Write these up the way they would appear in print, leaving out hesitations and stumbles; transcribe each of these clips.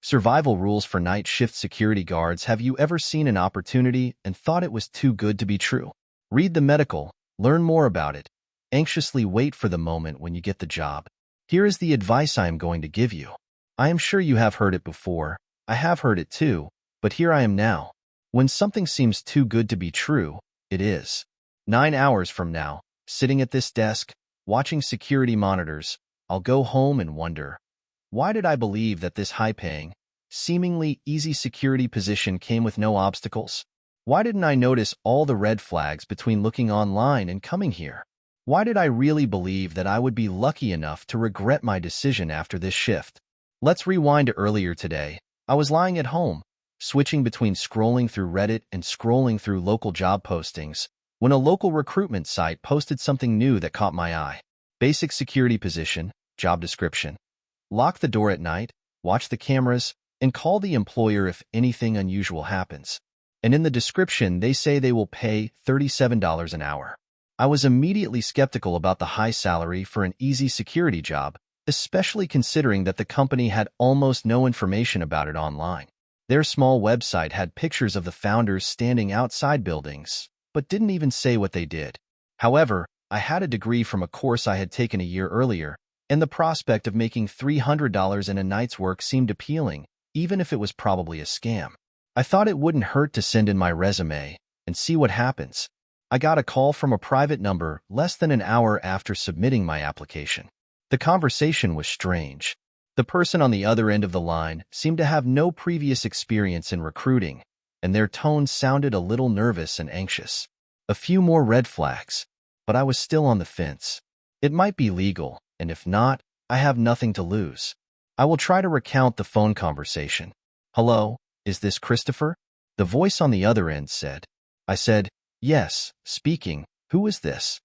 Survival rules for night shift security guards. Have you ever seen an opportunity and thought it was too good to be true? Read the medical, learn more about it. Anxiously wait for the moment when you get the job. Here is the advice I am going to give you. I am sure you have heard it before. I have heard it too, but here I am now. When something seems too good to be true, it is. 9 hours from now, sitting at this desk, watching security monitors, I'll go home and wonder, why did I believe that this high-paying, seemingly easy security position came with no obstacles? Why didn't I notice all the red flags between looking online and coming here? Why did I really believe that I would be lucky enough to regret my decision after this shift? Let's rewind to earlier today. I was lying at home, switching between scrolling through Reddit and scrolling through local job postings, when a local recruitment site posted something new that caught my eye. Basic security position, job description. Lock the door at night, watch the cameras, and call the employer if anything unusual happens. And in the description, they say they will pay $37 an hour. I was immediately skeptical about the high salary for an easy security job, especially considering that the company had almost no information about it online. Their small website had pictures of the founders standing outside buildings, but didn't even say what they did. However, I had a degree from a course I had taken a year earlier, and the prospect of making $300 in a night's work seemed appealing, even if it was probably a scam. I thought it wouldn't hurt to send in my resume and see what happens. I got a call from a private number less than an hour after submitting my application. The conversation was strange. The person on the other end of the line seemed to have no previous experience in recruiting, and their tone sounded a little nervous and anxious. A few more red flags, but I was still on the fence. It might be legal, and if not, I have nothing to lose. I will try to recount the phone conversation. Hello, is this Christopher? The voice on the other end said. I said, yes, speaking. Who is this?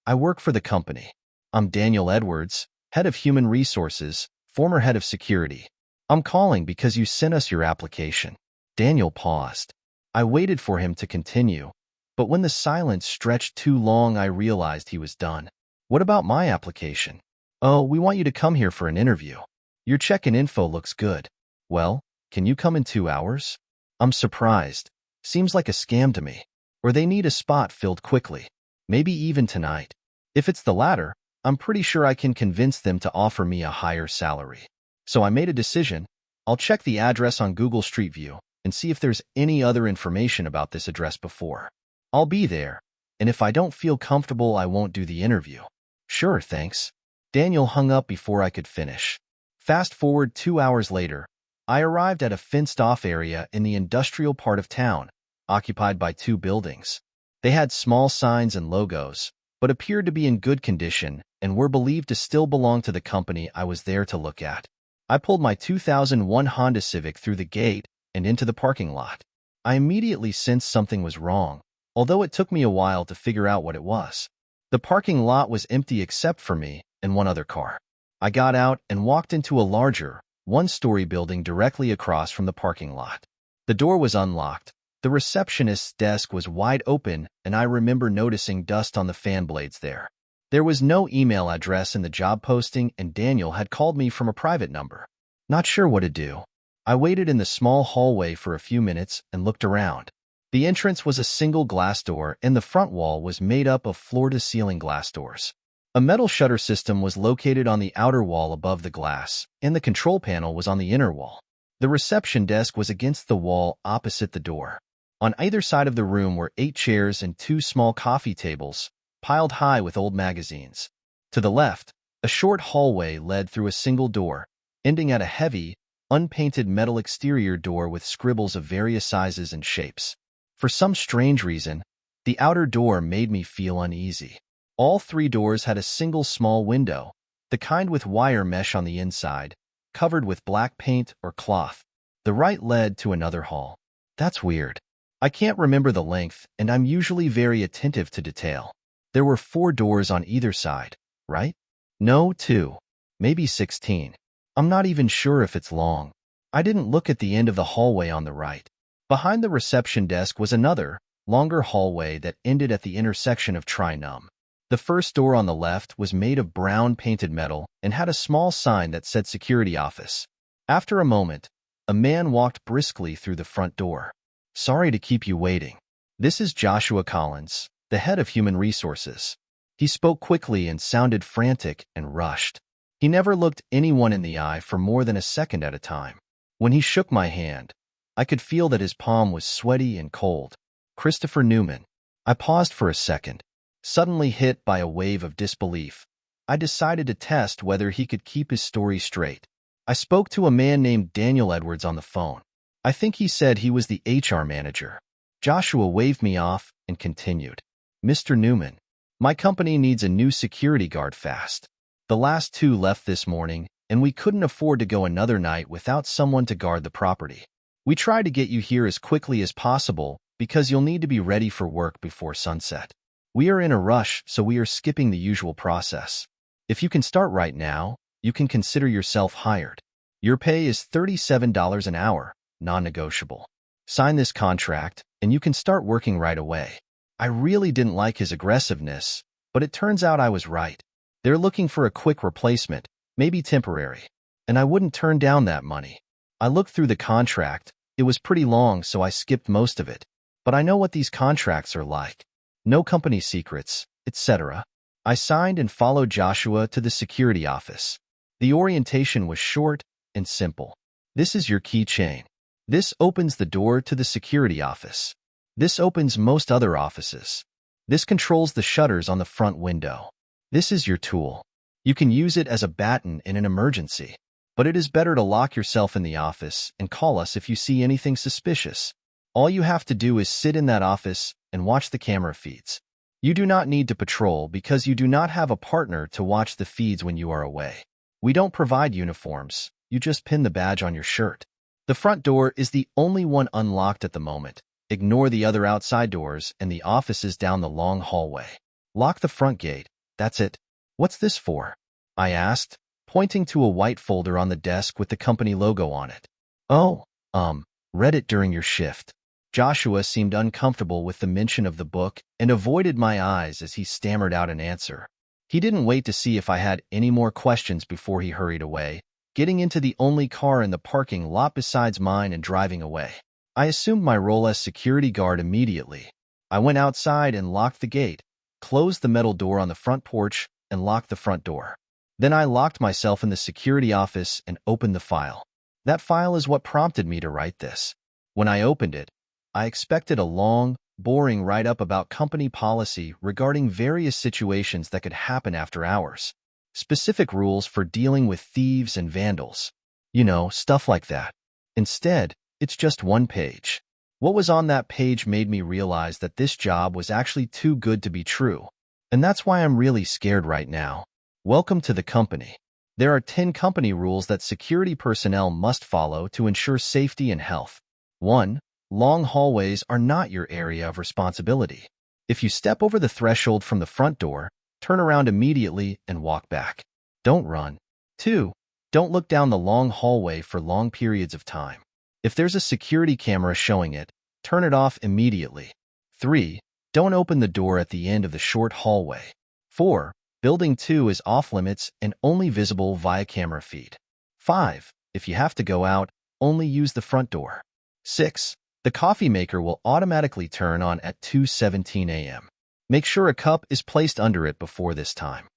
I work for the company. I'm Daniel Edwards, head of human resources, former head of security. I'm calling because you sent us your application. Daniel paused. I waited for him to continue, but when the silence stretched too long, I realized he was done. What about my application? Oh, we want you to come here for an interview. Your check-in info looks good. Well, can you come in 2 hours? I'm surprised. Seems like a scam to me. Or they need a spot filled quickly. Maybe even tonight. If it's the latter, I'm pretty sure I can convince them to offer me a higher salary. So I made a decision. I'll check the address on Google Street View and see if there's any other information about this address before. I'll be there, and if I don't feel comfortable, I won't do the interview. Sure, thanks. Daniel hung up before I could finish. Fast forward 2 hours later, I arrived at a fenced-off area in the industrial part of town, occupied by 2 buildings. They had small signs and logos, but appeared to be in good condition and were believed to still belong to the company I was there to look at. I pulled my 2001 Honda Civic through the gate and into the parking lot. I immediately sensed something was wrong, although it took me a while to figure out what it was. The parking lot was empty except for me and one other car. I got out and walked into a larger, 1-story building directly across from the parking lot. The door was unlocked. The receptionist's desk was wide open, and I remember noticing dust on the fan blades there. There was no email address in the job posting, and Daniel had called me from a private number. Not sure what to do. I waited in the small hallway for a few minutes and looked around. The entrance was a single glass door, and the front wall was made up of floor-to-ceiling glass doors. A metal shutter system was located on the outer wall above the glass, and the control panel was on the inner wall. The reception desk was against the wall opposite the door. On either side of the room were 8 chairs and 2 small coffee tables, piled high with old magazines. To the left, a short hallway led through a single door, ending at a heavy, unpainted metal exterior door with scribbles of various sizes and shapes. For some strange reason, the outer door made me feel uneasy. All 3 doors had a single small window, the kind with wire mesh on the inside, covered with black paint or cloth. The right led to another hall. That's weird. I can't remember the length, and I'm usually very attentive to detail. There were 4 doors on either side, right? No, 2. Maybe 16. I'm not even sure if it's long. I didn't look at the end of the hallway on the right. Behind the reception desk was another, longer hallway that ended at the intersection of Trinum. The first door on the left was made of brown painted metal and had a small sign that said security office. After a moment, a man walked briskly through the front door. "Sorry to keep you waiting. This is Joshua Collins, the head of human resources." He spoke quickly and sounded frantic and rushed. He never looked anyone in the eye for more than a second at a time. When he shook my hand, I could feel that his palm was sweaty and cold. "Christopher Newman." I paused for a second, suddenly hit by a wave of disbelief. I decided to test whether he could keep his story straight. I spoke to a man named Daniel Edwards on the phone. I think he said he was the HR manager. Joshua waved me off and continued. "Mr. Newman, my company needs a new security guard fast. The last two left this morning, and we couldn't afford to go another night without someone to guard the property. We tried to get you here as quickly as possible because you'll need to be ready for work before sunset. We are in a rush, so we are skipping the usual process. If you can start right now, you can consider yourself hired. Your pay is $37 an hour, non-negotiable. Sign this contract, and you can start working right away." I really didn't like his aggressiveness, but it turns out I was right. They're looking for a quick replacement, maybe temporary, and I wouldn't turn down that money. I looked through the contract. It was pretty long, so I skipped most of it. But I know what these contracts are like. No company secrets, etc. I signed and followed Joshua to the security office. The orientation was short and simple. "This is your keychain. This opens the door to the security office. This opens most other offices. This controls the shutters on the front window. This is your tool. You can use it as a baton in an emergency. But it is better to lock yourself in the office and call us if you see anything suspicious. All you have to do is sit in that office and watch the camera feeds. You do not need to patrol because you do not have a partner to watch the feeds when you are away. We don't provide uniforms. You just pin the badge on your shirt. The front door is the only one unlocked at the moment. Ignore the other outside doors and the offices down the long hallway. Lock the front gate. That's it." "What's this for?" I asked, pointing to a white folder on the desk with the company logo on it. "Oh, read it during your shift." Joshua seemed uncomfortable with the mention of the book and avoided my eyes as he stammered out an answer. He didn't wait to see if I had any more questions before he hurried away, getting into the only car in the parking lot besides mine and driving away. I assumed my role as security guard immediately. I went outside and locked the gate, closed the metal door on the front porch, and locked the front door. Then I locked myself in the security office and opened the file. That file is what prompted me to write this. When I opened it, I expected a long, boring write-up about company policy regarding various situations that could happen after hours. Specific rules for dealing with thieves and vandals. You know, stuff like that. Instead, it's just one page. What was on that page made me realize that this job was actually too good to be true. And that's why I'm really scared right now. Welcome to the company. There are 10 company rules that security personnel must follow to ensure safety and health. 1. Long hallways are not your area of responsibility. If you step over the threshold from the front door, turn around immediately and walk back. Don't run. 2. Don't look down the long hallway for long periods of time. If there's a security camera showing it, turn it off immediately. 3. Don't open the door at the end of the short hallway. 4. Building 2 is off-limits and only visible via camera feed. 5. If you have to go out, only use the front door. 6. The coffee maker will automatically turn on at 2:17 a.m. Make sure a cup is placed under it before this time.